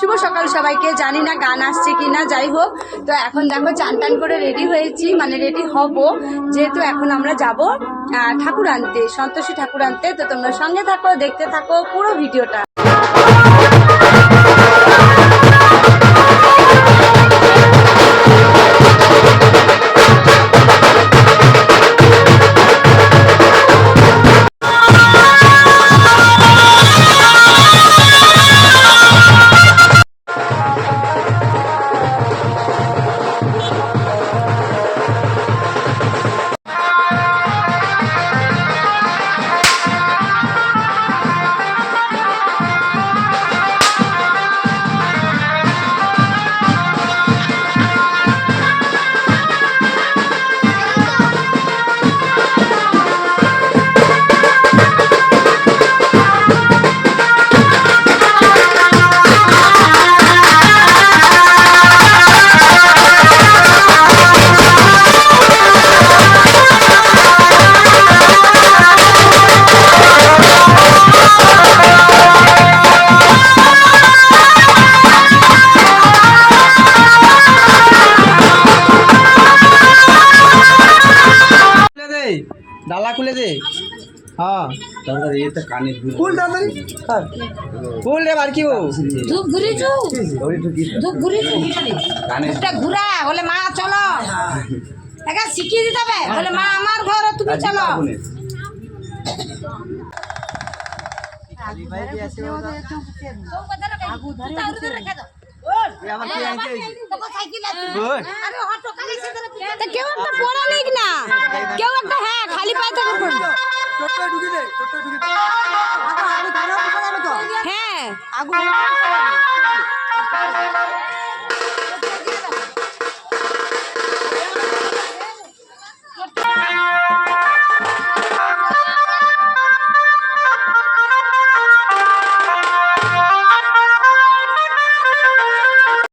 শুভ সকাল সবাইকে। জানি না গান আসছে কিনা, যাই হোক। তো এখন দেখো চান টান করে রেডি হয়েছি, মানে রেডি হব, যেহেতু এখন আমরা যাব ঠাকুর আনতে, সন্তোষী ঠাকুর আনতে। তো তোমরা সঙ্গে থাকো, দেখতে থাকো পুরো ভিডিওটা। डाला खुले दे। हाँ ताड़ाताड़ी ये तो काने फूल ताड़ाताड़ी हाँ फूल रे बार की वो ধূপ ঘুরিছু ধূপ ঘুরিছু काने এটা ঘুরা বলে মা চলো একা শিখিয়ে দিতে হবে বলে মা আমার ঘর তুমি চলো কেউ একটা পড়া নিক না, কেউ একটা, হ্যাঁ খালি পায়ে থেকে পড়বে। হ্যাঁ